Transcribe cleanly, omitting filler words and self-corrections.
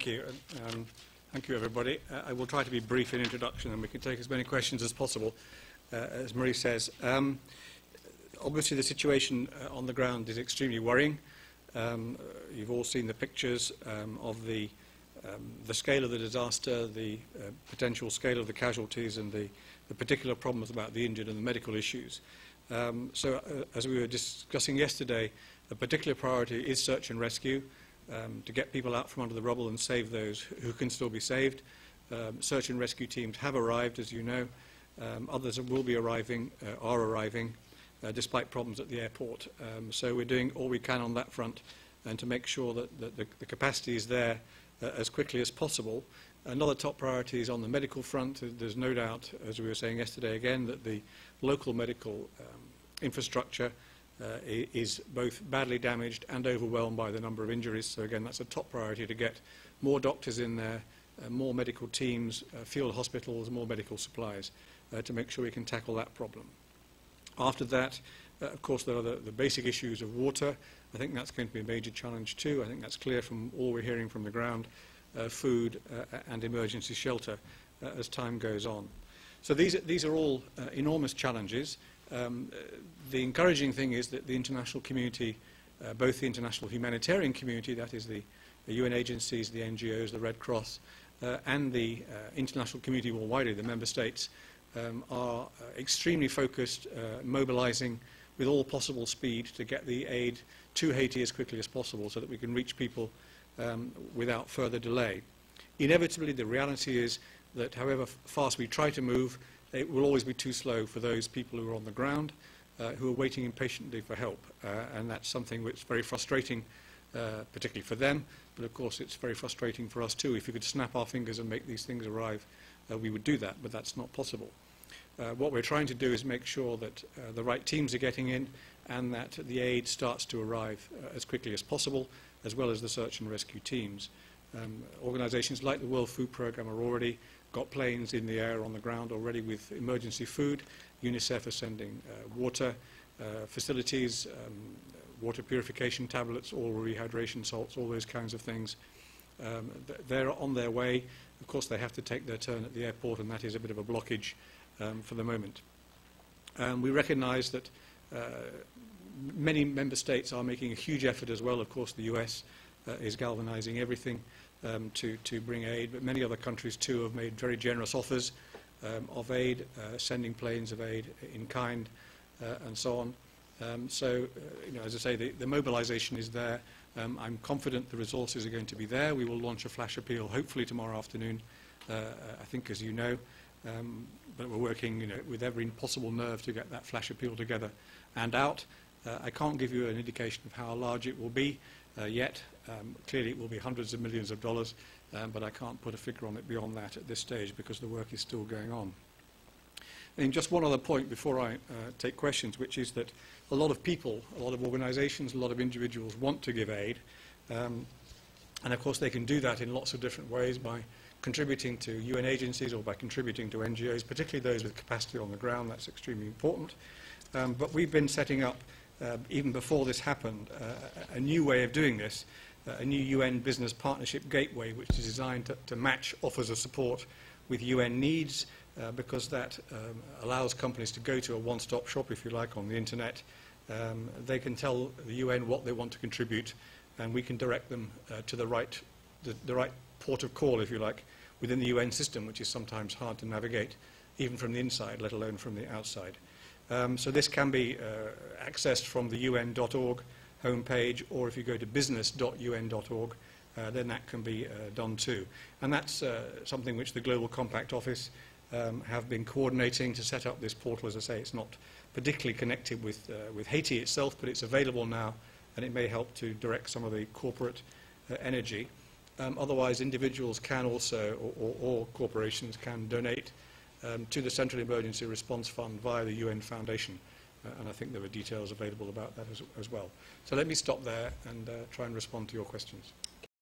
thank you. Thank you, everybody. I will try to be brief in introduction, and we can take as many questions as possible, as Marie says. Obviously, the situation on the ground is extremely worrying. You've all seen the pictures of the scale of the disaster, the potential scale of the casualties, and the particular problems about the injured and the medical issues. As we were discussing yesterday, a particular priority is search and rescue, to get people out from under the rubble and save those who can still be saved. Search and rescue teams have arrived, as you know. Others will be arriving, are arriving, despite problems at the airport. So we're doing all we can on that front, and to make sure that the capacity is there as quickly as possible. Another top priority is on the medical front. There's no doubt, as we were saying yesterday again, that the local medical infrastructure is both badly damaged and overwhelmed by the number of injuries. So again, that's a top priority, to get more doctors in there, more medical teams, field hospitals, more medical supplies, to make sure we can tackle that problem. After that, of course, there are the basic issues of water. I think that's going to be a major challenge too. I think that's clear from all we're hearing from the ground. Food and emergency shelter as time goes on. So these are all enormous challenges. The encouraging thing is that the international community, both the international humanitarian community, that is the UN agencies, the NGOs, the Red Cross, and the international community more widely, the member states, are extremely focused, mobilizing with all possible speed to get the aid to Haiti as quickly as possible so that we can reach people without further delay. Inevitably, the reality is that however fast we try to move, it will always be too slow for those people who are on the ground, who are waiting impatiently for help. And that's something which is very frustrating, particularly for them, but of course it's very frustrating for us too. If we could snap our fingers and make these things arrive, we would do that, but that's not possible. What we're trying to do is make sure that the right teams are getting in, and that the aid starts to arrive as quickly as possible, as well as the search and rescue teams. Organizations like the World Food Programme are already got planes in the air, on the ground already with emergency food. UNICEF is sending water facilities, water purification tablets, oral rehydration salts, all those kinds of things. They're on their way. Of course, they have to take their turn at the airport, and that is a bit of a blockage for the moment. We recognize that many member states are making a huge effort as well. Of course, the US is galvanizing everything to bring aid, but many other countries too have made very generous offers of aid, sending planes of aid in kind, and so on. You know, as I say, the mobilization is there. I'm confident the resources are going to be there. We will launch a flash appeal hopefully tomorrow afternoon, I think, as you know. But we're working, you know, with every possible nerve to get that flash appeal together and out. I can't give you an indication of how large it will be yet. Clearly it will be hundreds of millions of dollars, but I can't put a figure on it beyond that at this stage because the work is still going on. And just one other point before I take questions, which is that a lot of people, a lot of organizations, a lot of individuals want to give aid. And of course they can do that in lots of different ways, by contributing to UN agencies or by contributing to NGOs, particularly those with capacity on the ground. That's extremely important. But we've been setting up, even before this happened, a new way of doing this, a new UN business partnership gateway, which is designed to match offers of support with UN needs, because that allows companies to go to a one-stop shop, if you like, on the internet. They can tell the UN what they want to contribute, and we can direct them to the right port of call, if you like, within the UN system, which is sometimes hard to navigate, even from the inside, let alone from the outside. So this can be accessed from the UN.org homepage, or if you go to business.un.org, then that can be done too. And that's something which the Global Compact Office have been coordinating to set up this portal. As I say, it's not particularly connected with Haiti itself, but it's available now, and it may help to direct some of the corporate energy. Otherwise, individuals can also, or corporations can donate to the Central Emergency Response Fund via the UN Foundation. And I think there are details available about that as well. So let me stop there and try and respond to your questions.